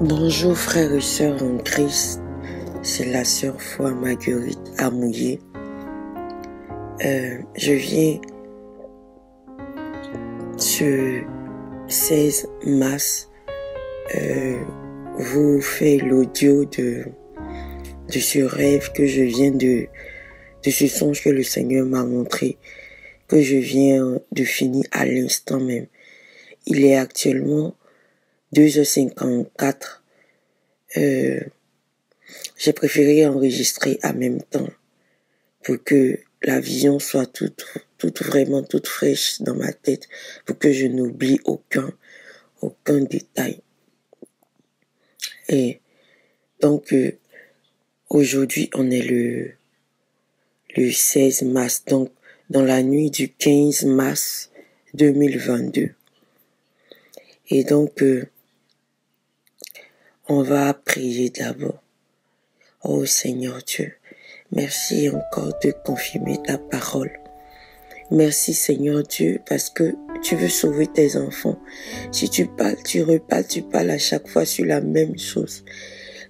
Bonjour frères et sœurs en Christ, c'est la sœur Foi Marguerite Amouillé. Je viens ce 16 mars vous faire l'audio de ce rêve que je viens de ce songe que le Seigneur m'a montré, que je viens de finir à l'instant même. Il est actuellement 2h54. J'ai préféré enregistrer en même temps pour que la vision soit toute fraîche dans ma tête, pour que je n'oublie aucun détail. Et donc, aujourd'hui, on est le 16 mars, donc dans la nuit du 15 mars 2022. Et donc, on va prier d'abord. Oh Seigneur Dieu, merci encore de confirmer ta parole. Merci Seigneur Dieu parce que tu veux sauver tes enfants. Si tu parles, tu reparles, tu parles à chaque fois sur la même chose.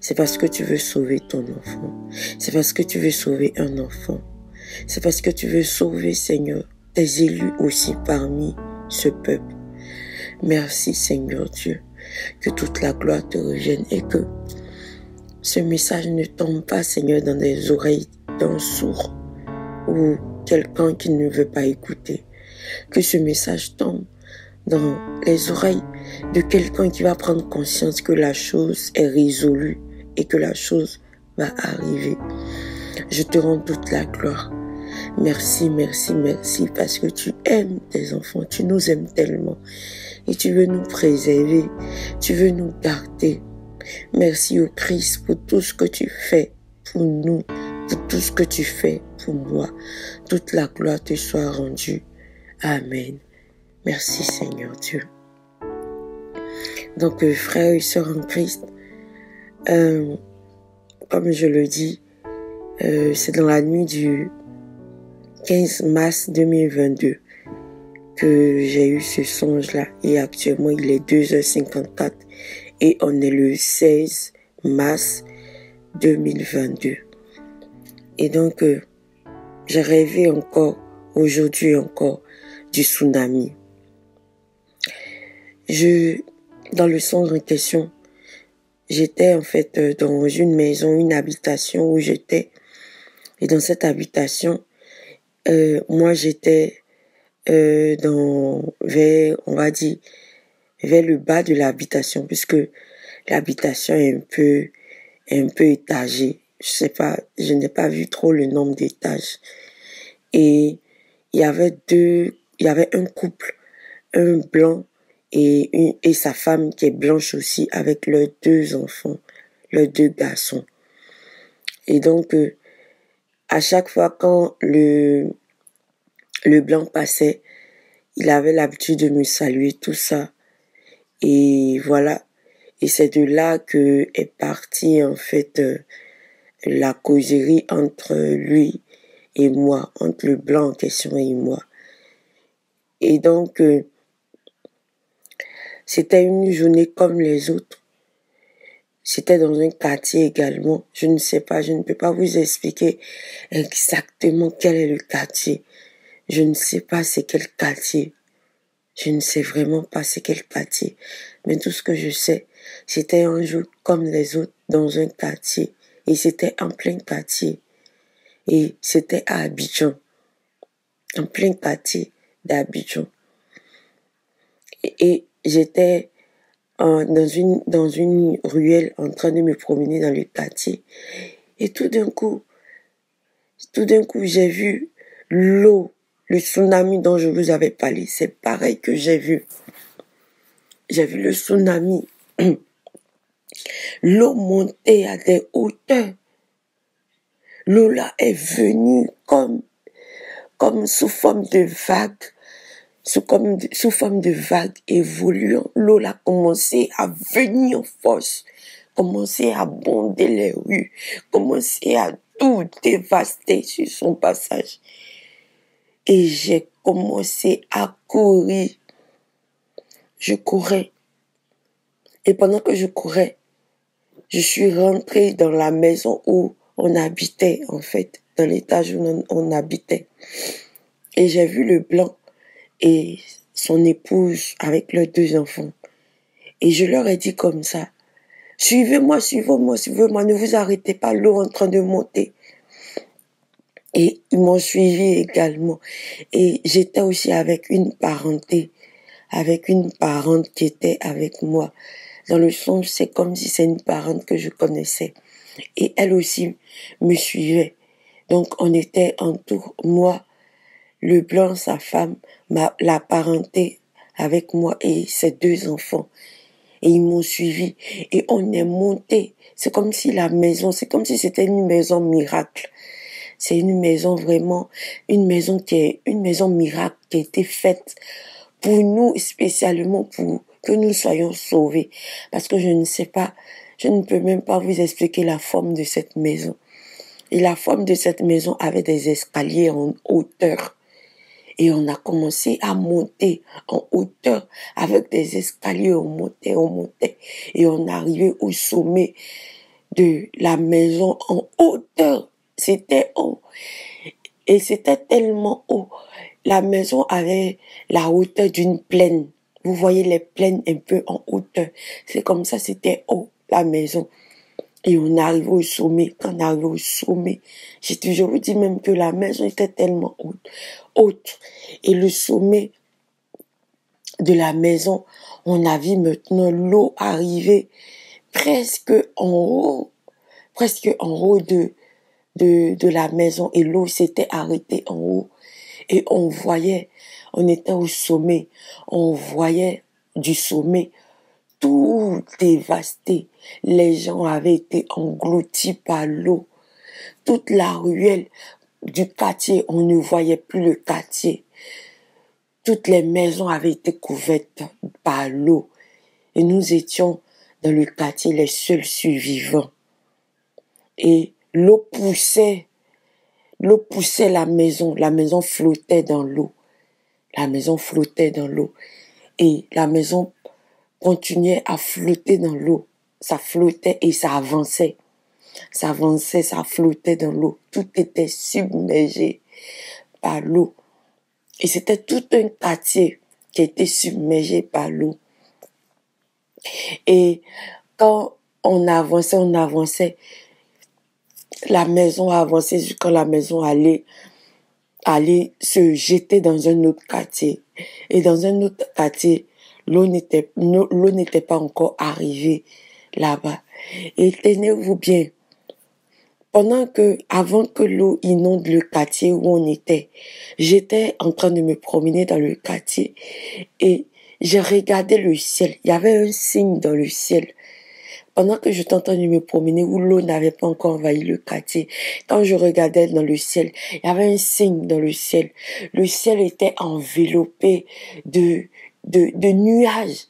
C'est parce que tu veux sauver ton enfant. C'est parce que tu veux sauver un enfant. C'est parce que tu veux sauver Seigneur tes élus aussi parmi ce peuple. Merci Seigneur Dieu. Que toute la gloire te revienne et que ce message ne tombe pas, Seigneur, dans des oreilles d'un sourd ou quelqu'un qui ne veut pas écouter. Que ce message tombe dans les oreilles de quelqu'un qui va prendre conscience que la chose est résolue et que la chose va arriver. Je te rends toute la gloire. Merci, merci, merci parce que tu aimes tes enfants, tu nous aimes tellement et tu veux nous préserver, tu veux nous garder. Merci au Christ pour tout ce que tu fais pour nous, pour tout ce que tu fais pour moi. Toute la gloire te soit rendue. Amen. Merci Seigneur Dieu. Donc frères et sœurs en Christ, comme je le dis, c'est dans la nuit du 15 mars 2022 que j'ai eu ce songe-là. Et actuellement, il est 2h54 et on est le 16 mars 2022. Et donc, j'ai rêvé aujourd'hui encore, du tsunami. Dans le songe en question, j'étais en fait dans une maison, une habitation où j'étais. Et dans cette habitation, moi j'étais vers le bas de l'habitation, puisque l'habitation est un peu étagée. Je n'ai pas vu trop le nombre d'étages. Et il y avait un couple, un blanc et sa femme qui est blanche aussi, avec leurs 2 enfants, leurs 2 garçons. Et donc, à chaque fois quand le blanc passait, il avait l'habitude de me saluer, tout ça. Et voilà. Et c'est de là que est partie, en fait, la causerie entre lui et moi, entre le blanc en question et moi. Et donc, c'était une journée comme les autres. C'était dans un quartier également. Je ne sais pas, je ne peux pas vous expliquer exactement quel est le quartier. Je ne sais pas c'est quel quartier. Je ne sais vraiment pas c'est quel quartier. Mais tout ce que je sais, c'était un jour comme les autres dans un quartier. Et c'était en plein quartier. Et c'était à Abidjan. En plein quartier d'Abidjan. Et j'étais dans une ruelle en train de me promener dans le quartier. Et tout d'un coup, j'ai vu l'eau, le tsunami dont je vous avais parlé. C'est pareil que j'ai vu. J'ai vu le tsunami. L'eau montait à des hauteurs. L'eau là est venue comme sous forme de vague. Sous forme de vague évoluant, l'eau a commencé à venir en force, commencé à bonder les rues, commencé à tout dévaster sur son passage. Et j'ai commencé à courir. Je courais. Et pendant que je courais, je suis rentrée dans la maison où on habitait, en fait, dans l'étage où on habitait. Et j'ai vu le blanc et son épouse avec leurs 2 enfants. Et je leur ai dit comme ça, suivez-moi, suivez-moi, suivez-moi, ne vous arrêtez pas, l'eau en train de monter. Et ils m'ont suivi également. Et j'étais aussi avec une parenté, avec une parente qui était avec moi. Dans le sens, c'est comme si c'est une parente que je connaissais. Et elle aussi me suivait. Donc on était en tout, moi, le blanc, sa femme, la parenté avec moi et ses 2 enfants. Et ils m'ont suivi. Et on est monté. C'est comme si la maison, c'est comme si c'était une maison miracle. C'est une maison vraiment, une maison miracle qui a été faite pour nous, spécialement pour que nous soyons sauvés. Parce que je ne sais pas, je ne peux même pas vous expliquer la forme de cette maison. Et la forme de cette maison avait des escaliers en hauteur. Et on a commencé à monter en hauteur avec des escaliers, on montait. Et on arrivait au sommet de la maison en hauteur. C'était haut. Et c'était tellement haut. La maison avait la hauteur d'une plaine. Vous voyez les plaines un peu en hauteur. C'est comme ça, c'était haut, la maison. Et on arrive au sommet. Quand on arrive au sommet, j'ai toujours dit même que la maison était tellement haute. Et le sommet de la maison, on a vu maintenant l'eau arriver presque en haut de la maison. Et l'eau s'était arrêtée en haut. Et on voyait, on était au sommet, on voyait du sommet tout dévasté. Les gens avaient été engloutis par l'eau. Toute la ruelle du quartier, on ne voyait plus le quartier. Toutes les maisons avaient été couvertes par l'eau. Et nous étions dans le quartier les seuls survivants. Et l'eau poussait la maison flottait dans l'eau. La maison flottait dans l'eau. Et la maison continuait à flotter dans l'eau. Ça flottait et ça avançait. Ça avançait, ça flottait dans l'eau. Tout était submergé par l'eau. Et c'était tout un quartier qui était submergé par l'eau. Et quand on avançait, la maison avançait jusqu'à la maison allait se jeter dans un autre quartier. Et dans un autre quartier, l'eau n'était pas encore arrivée là-bas. Et tenez-vous bien, avant que l'eau inonde le quartier où on était, j'étais en train de me promener dans le quartier et j'ai regardé le ciel. Il y avait un signe dans le ciel. Pendant que j'étais en train de me promener où l'eau n'avait pas encore envahi le quartier, quand je regardais dans le ciel, il y avait un signe dans le ciel. Le ciel était enveloppé de nuages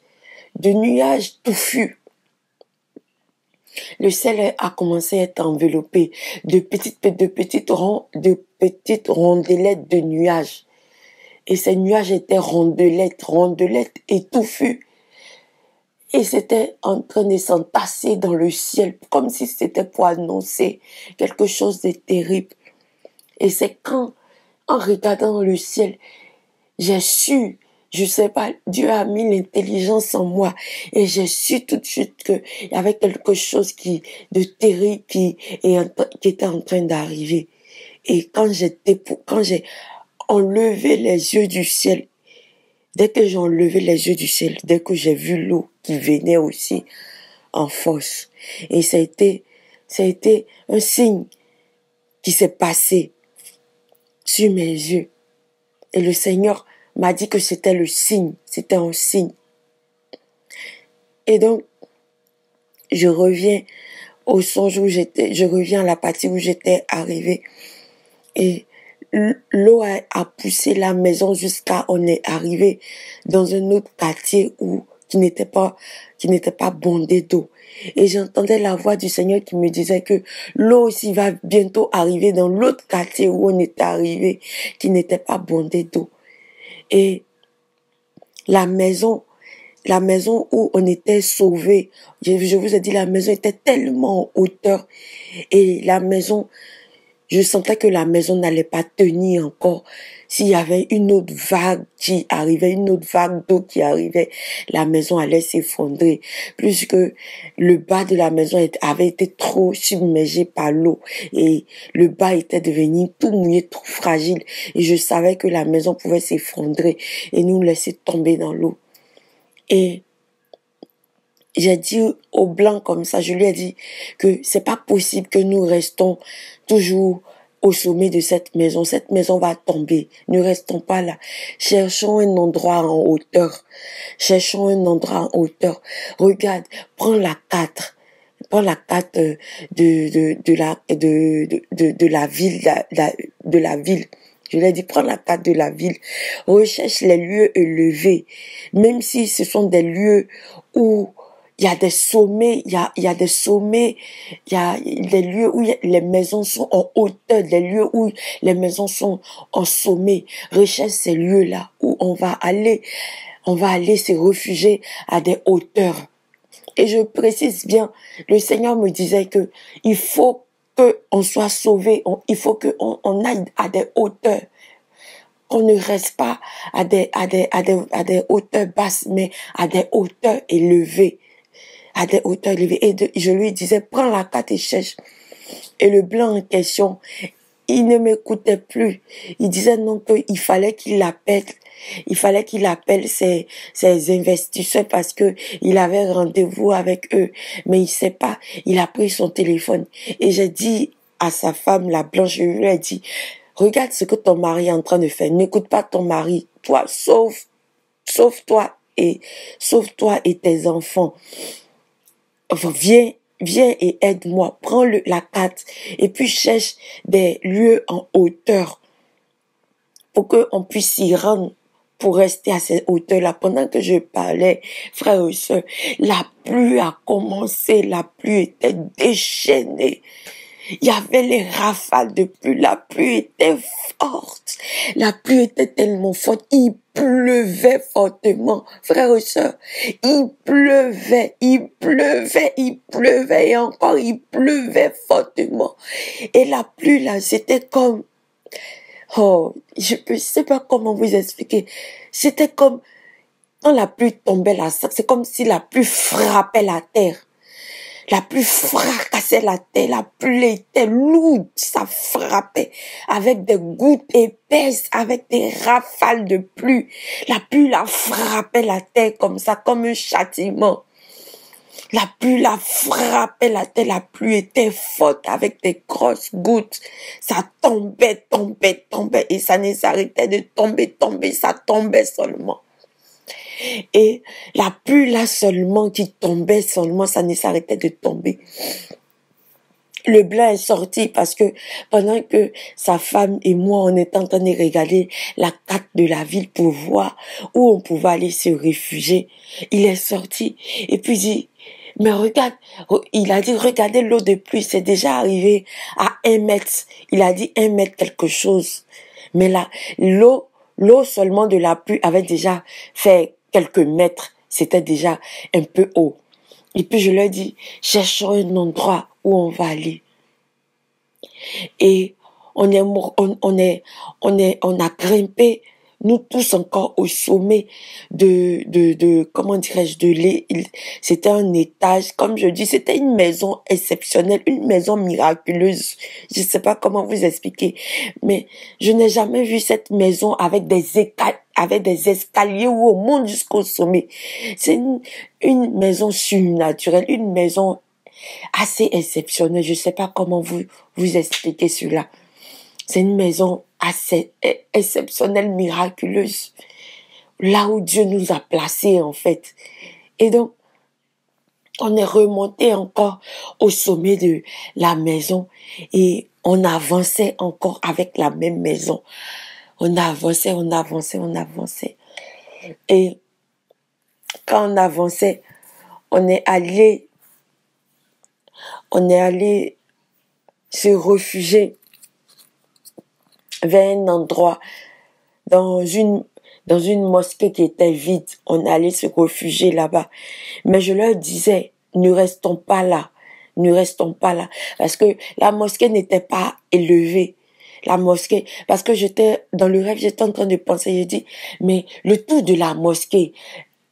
touffus. Le ciel a commencé à être enveloppé de petites rondelettes de nuages. Et ces nuages étaient rondelettes étouffus. Et c'était en train de s'entasser dans le ciel, comme si c'était pour annoncer quelque chose de terrible. Et c'est quand, en regardant le ciel, j'ai su, je sais pas, Dieu a mis l'intelligence en moi. Et j'ai su tout de suite qu'il y avait quelque chose de terrible qui était en train d'arriver. Et quand j'ai enlevé les yeux du ciel, dès que j'ai enlevé les yeux du ciel, dès que j'ai vu l'eau qui venait aussi en force, et ça a été un signe qui s'est passé sur mes yeux. Et le Seigneur m'a dit que c'était un signe. Et donc, je reviens au songe je reviens à la partie où j'étais arrivée. Et l'eau a poussé la maison jusqu'à on est arrivé dans un autre quartier qui n'était pas bondé d'eau. Et j'entendais la voix du Seigneur qui me disait que l'eau aussi va bientôt arriver dans l'autre quartier où on était arrivé, qui n'était pas bondé d'eau. Et la maison la maison où on était sauvés, je vous ai dit, la maison était tellement en hauteur. Et la maison, je sentais que la maison n'allait pas tenir encore. S'il y avait une autre vague qui arrivait, une autre vague d'eau qui arrivait, la maison allait s'effondrer. Puisque le bas de la maison avait été trop submergé par l'eau. Et le bas était devenu tout mouillé, tout fragile. Et je savais que la maison pouvait s'effondrer et nous laisser tomber dans l'eau. Et j'ai dit au blanc comme ça, je lui ai dit que c'est pas possible que nous restons toujours au sommet de cette maison. Cette maison va tomber. Ne restons pas là. Cherchons un endroit en hauteur. Cherchons un endroit en hauteur. Regarde, prends la 4. Prends la 4 de la ville, de la ville. Je lui ai dit, prends la carte de la ville. Recherche les lieux élevés. Même si ce sont des lieux où il y a des sommets, il y a des sommets, il y a des lieux où les maisons sont en hauteur, des lieux où les maisons sont en sommet. Recherche ces lieux-là où on va aller se réfugier à des hauteurs. Et je précise bien, le Seigneur me disait que il faut qu'on soit sauvé, il faut qu'on aille à des hauteurs. On ne reste pas à des hauteurs basses, mais à des hauteurs élevées. À des hauteurs élevées. Et je lui disais, prends la carte et cherche. Et le blanc en question, il ne m'écoutait plus. Il disait non, qu'il fallait qu'il appelle. Il fallait qu'il appelle ses investisseurs parce que il avait rendez-vous avec eux. Mais il sait pas. Il a pris son téléphone. Et j'ai dit à sa femme, la blanche, je lui ai dit, regarde ce que ton mari est en train de faire. N'écoute pas ton mari. Toi, sauve-toi et tes enfants. Enfin, viens et aide-moi. Prends la carte et puis cherche des lieux en hauteur pour qu'on puisse y rendre, pour rester à cette hauteur-là. Pendant que je parlais, frères et sœurs, la pluie a commencé, la pluie était déchaînée. Il y avait les rafales de pluie, la pluie était forte, la pluie était tellement forte, il pleuvait fortement, frères et sœurs, il pleuvait, et encore il pleuvait fortement. Et la pluie là, c'était comme, je sais pas comment vous expliquer, c'était comme, quand la pluie tombait là, c'est comme si la pluie frappait la terre. La pluie fracassait la terre, la pluie était lourde, ça frappait avec des gouttes épaisses, avec des rafales de pluie. La pluie la frappait la terre comme ça, comme un châtiment. La pluie la frappait la terre, la pluie était forte avec des grosses gouttes. Ça tombait, et ça ne s'arrêtait de tomber, ça tombait seulement. Et la pluie là seulement qui tombait seulement, ça ne s'arrêtait de tomber. Le blanc est sorti parce que pendant que sa femme et moi, on était en train de regarder la carte de la ville pour voir où on pouvait aller se réfugier, il est sorti et puis il dit, mais regarde, il a dit, regardez l'eau de pluie, c'est déjà arrivé à 1 mètre. Il a dit 1 mètre quelque chose. Mais là, l'eau seulement de la pluie avait déjà fait quelques mètres, c'était déjà un peu haut. Et puis je leur dis, cherchons un endroit où on va aller. Et on a grimpé, nous tous encore au sommet comment dirais-je, c'était un étage, comme je dis, c'était une maison exceptionnelle, une maison miraculeuse. Je sais pas comment vous expliquer, mais je n'ai jamais vu cette maison avec des escaliers où on monte jusqu'au sommet. C'est une maison surnaturelle, une maison assez exceptionnelle. Je sais pas comment vous expliquer cela. C'est une maison assez exceptionnelle, miraculeuse. Là où Dieu nous a placés, en fait. Et donc, on est remonté encore au sommet de la maison et on avançait encore avec la même maison. On avançait. Et quand on avançait, on est allé se réfugier vers un endroit dans dans une mosquée qui était vide. On allait se réfugier là-bas. Mais je leur disais, ne restons pas là. Ne restons pas là. Parce que la mosquée n'était pas élevée. La mosquée, parce que j'étais dans le rêve, j'étais en train de penser, j'ai dit, mais le tour de la mosquée,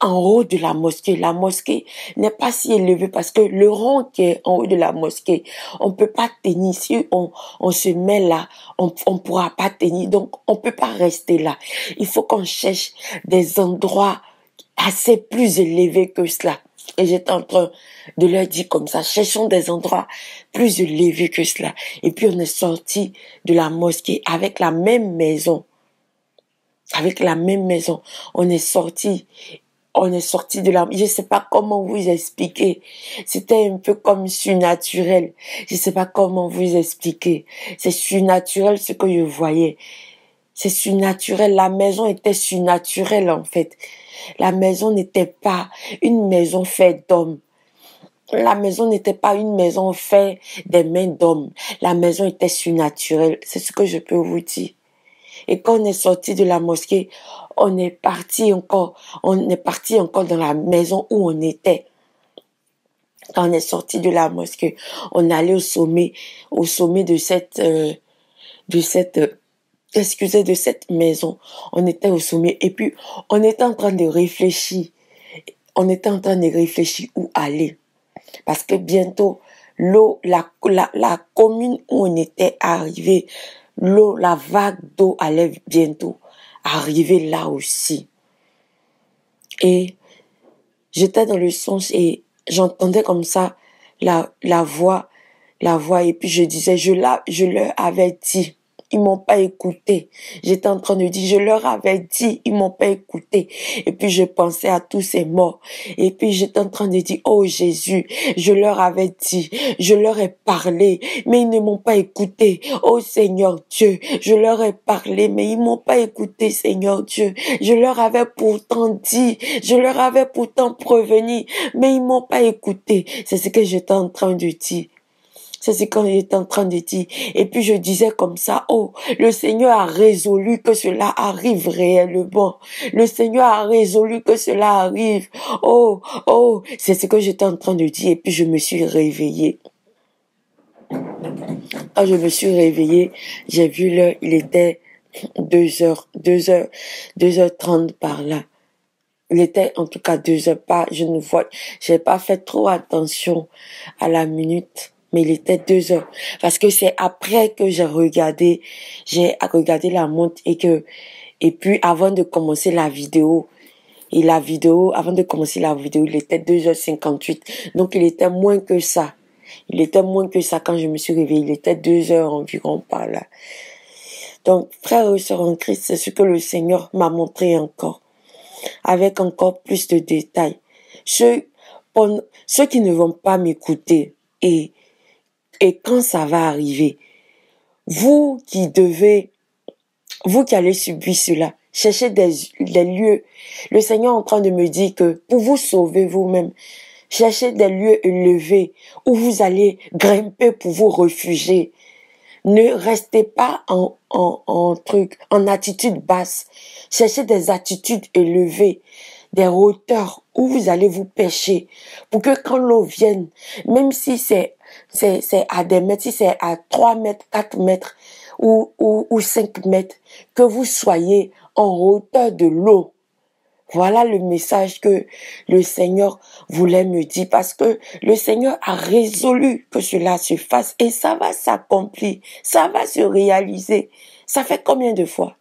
en haut de la mosquée n'est pas si élevée parce que le rond qui est en haut de la mosquée, on peut pas tenir. Si on se met là, on pourra pas tenir. Donc, on peut pas rester là. Il faut qu'on cherche des endroits assez plus élevés que cela. Et j'étais en train de leur dire comme ça, cherchons des endroits plus élevés que cela. Et puis on est sorti de la mosquée avec la même maison. Avec la même maison. On est sorti de la, je sais pas comment vous expliquer. C'était un peu comme surnaturel. Je sais pas comment vous expliquer. C'est surnaturel ce que je voyais. C'est surnaturel. La maison était surnaturelle, en fait. La maison n'était pas une maison faite d'hommes. La maison n'était pas une maison faite des mains d'hommes. La maison était surnaturelle. C'est ce que je peux vous dire. Et quand on est sorti de la mosquée, on est parti encore dans la maison où on était. Quand on est sorti de la mosquée, on allait au sommet de cette maison. On était au sommet et puis on était en train de réfléchir. On était en train de réfléchir où aller. Parce que bientôt, l'eau, la commune où on était arrivé, l'eau, la vague d'eau allait bientôt arriver là aussi. Et j'étais dans le songe et j'entendais comme ça la voix, et puis je disais, je leur avais dit. Ils m'ont pas écouté. J'étais en train de dire, je leur avais dit, ils m'ont pas écouté. Et puis je pensais à tous ces morts. Et puis j'étais en train de dire, oh Jésus, je leur avais dit, je leur ai parlé, mais ils ne m'ont pas écouté. Oh Seigneur Dieu, je leur ai parlé, mais ils m'ont pas écouté, Seigneur Dieu. Je leur avais pourtant dit, je leur avais pourtant prévenu, mais ils m'ont pas écouté. C'est ce que j'étais en train de dire. C'est ce qu'on était en train de dire. Et puis je disais comme ça, oh, le Seigneur a résolu que cela arrive réellement. Le Seigneur a résolu que cela arrive. Oh, c'est ce que j'étais en train de dire. Et puis je me suis réveillée. Quand je me suis réveillée, j'ai vu l'heure, il était 2h30 par là. Il était en tout cas 2h, j'ai pas fait trop attention à la minute. Mais il était 2h. Parce que c'est après que j'ai regardé la montre et puis avant de commencer la vidéo, avant de commencer la vidéo, il était 2h58. Donc il était moins que ça. Il était moins que ça quand je me suis réveillée. Il était 2h environ par là. Donc, frères et sœurs en Christ, c'est ce que le Seigneur m'a montré encore. Avec encore plus de détails. Ceux qui ne vont pas m'écouter et quand ça va arriver, vous qui allez subir cela, cherchez des lieux. Le Seigneur est en train de me dire que pour vous sauver vous-même, cherchez des lieux élevés où vous allez grimper pour vous réfugier. Ne restez pas en attitude basse. Cherchez des attitudes élevées, des hauteurs où vous allez vous pêcher pour que quand l'eau vienne, même si c'est à des mètres, si c'est à 3 mètres, 4 mètres ou 5 mètres, que vous soyez en hauteur de l'eau. Voilà le message que le Seigneur voulait me dire parce que le Seigneur a résolu que cela se fasse et ça va s'accomplir, ça va se réaliser. Ça fait combien de fois?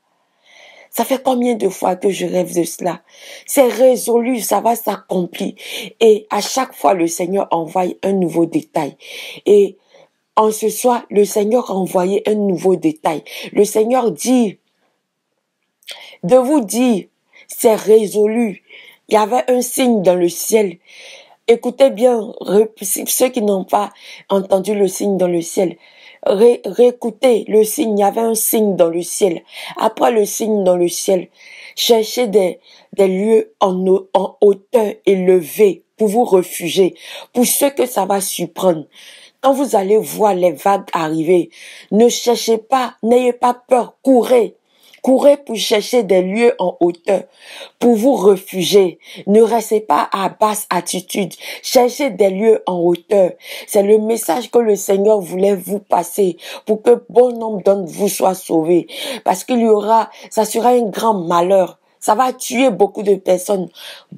Ça fait combien de fois que je rêve de cela? C'est résolu, ça va s'accomplir. Et à chaque fois, le Seigneur envoie un nouveau détail. Et en ce soir, le Seigneur a envoyé un nouveau détail. Le Seigneur dit, de vous dire, c'est résolu. Il y avait un signe dans le ciel. Écoutez bien, ceux qui n'ont pas entendu le signe dans le ciel, réécoutez le signe, il y avait un signe dans le ciel. Après le signe dans le ciel, cherchez des lieux en hauteur élevée pour vous réfugier, pour ceux que ça va surprendre. Quand vous allez voir les vagues arriver, ne cherchez pas, n'ayez pas peur, courez. Courez pour chercher des lieux en hauteur, pour vous réfugier. Ne restez pas à basse attitude. Cherchez des lieux en hauteur. C'est le message que le Seigneur voulait vous passer pour que bon nombre d'entre vous soient sauvés. Parce qu'il y aura, ça sera un grand malheur. Ça va tuer beaucoup de personnes.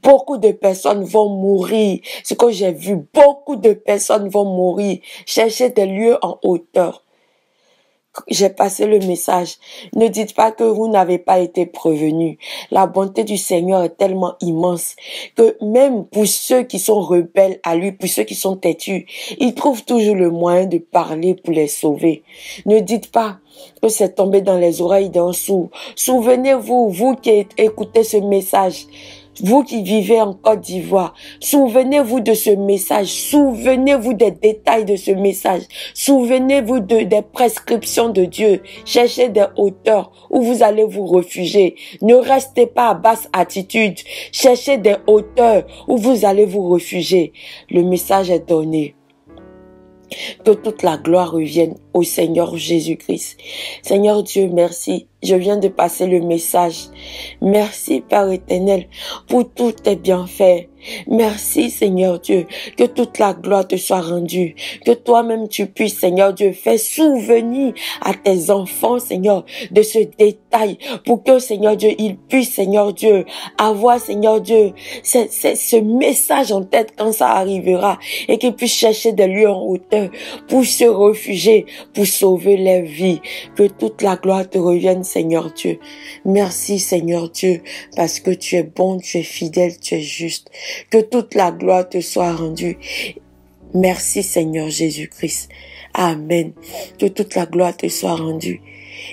Beaucoup de personnes vont mourir. Ce que j'ai vu, beaucoup de personnes vont mourir. Cherchez des lieux en hauteur. J'ai passé le message. Ne dites pas que vous n'avez pas été prévenus. La bonté du Seigneur est tellement immense que même pour ceux qui sont rebelles à lui, pour ceux qui sont têtus, il trouve toujours le moyen de parler pour les sauver. Ne dites pas que c'est tombé dans les oreilles d'un sourd. Souvenez-vous, vous qui écoutez ce message, vous qui vivez en Côte d'Ivoire, souvenez-vous de ce message, souvenez-vous des détails de ce message, souvenez-vous des prescriptions de Dieu. Cherchez des hauteurs où vous allez vous réfugier. Ne restez pas à basse attitude. Cherchez des hauteurs où vous allez vous réfugier. Le message est donné. Que toute la gloire revienne au Seigneur Jésus-Christ. Seigneur Dieu, merci. Je viens de passer le message. Merci, Père éternel, pour tous tes bienfaits. Merci, Seigneur Dieu, que toute la gloire te soit rendue. Que toi-même tu puisses, Seigneur Dieu, faire souvenir à tes enfants, Seigneur, de ce détail pour que, Seigneur Dieu, ils puissent, Seigneur Dieu, avoir, Seigneur Dieu, ce message en tête quand ça arrivera et qu'ils puissent chercher des lieux en hauteur pour se réfugier, pour sauver leur vie. Que toute la gloire te revienne, Seigneur Dieu. Merci, Seigneur Dieu, parce que tu es bon, tu es fidèle, tu es juste. Que toute la gloire te soit rendue. Merci, Seigneur Jésus-Christ. Amen. Que toute la gloire te soit rendue.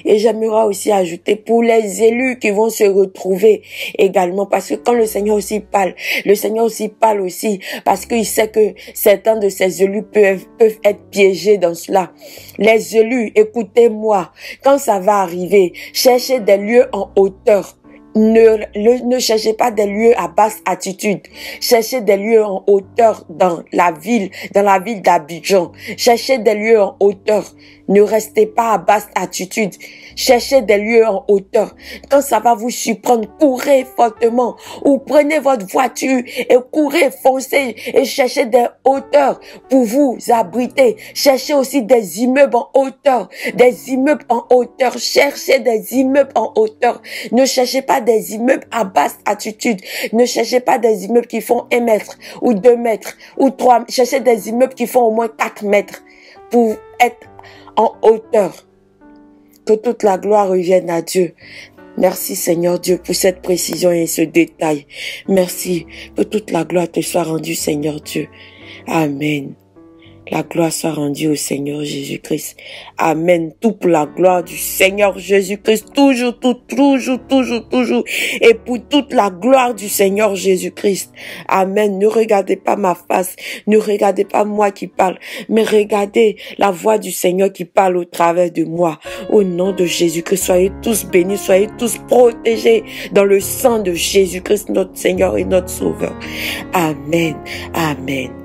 Et j'aimerais aussi ajouter pour les élus qui vont se retrouver également, parce que quand le Seigneur aussi parle aussi parce qu'il sait que certains de ces élus peuvent être piégés dans cela. Les élus, écoutez-moi, quand ça va arriver, cherchez des lieux en hauteur. Ne cherchez pas des lieux à basse attitude. Cherchez des lieux en hauteur dans la ville d'Abidjan. Cherchez des lieux en hauteur. Ne restez pas à basse attitude. Cherchez des lieux en hauteur. Quand ça va vous surprendre, courez fortement ou prenez votre voiture et courez, foncez et cherchez des hauteurs pour vous abriter. Cherchez aussi des immeubles en hauteur. Des immeubles en hauteur. Cherchez des immeubles en hauteur. Ne cherchez pas des immeubles à basse attitude. Ne cherchez pas des immeubles qui font 1 mètre ou 2 mètres ou 3. Cherchez des immeubles qui font au moins 4 mètres pour être en hauteur. Que toute la gloire revienne à Dieu. Merci Seigneur Dieu pour cette précision et ce détail. Merci. Que toute la gloire te soit rendue Seigneur Dieu. Amen. La gloire soit rendue au Seigneur Jésus-Christ. Amen. Tout pour la gloire du Seigneur Jésus-Christ. Toujours. Et pour toute la gloire du Seigneur Jésus-Christ. Amen. Ne regardez pas ma face. Ne regardez pas moi qui parle. Mais regardez la voix du Seigneur qui parle au travers de moi. Au nom de Jésus-Christ, soyez tous bénis. Soyez tous protégés dans le sang de Jésus-Christ, notre Seigneur et notre Sauveur. Amen. Amen.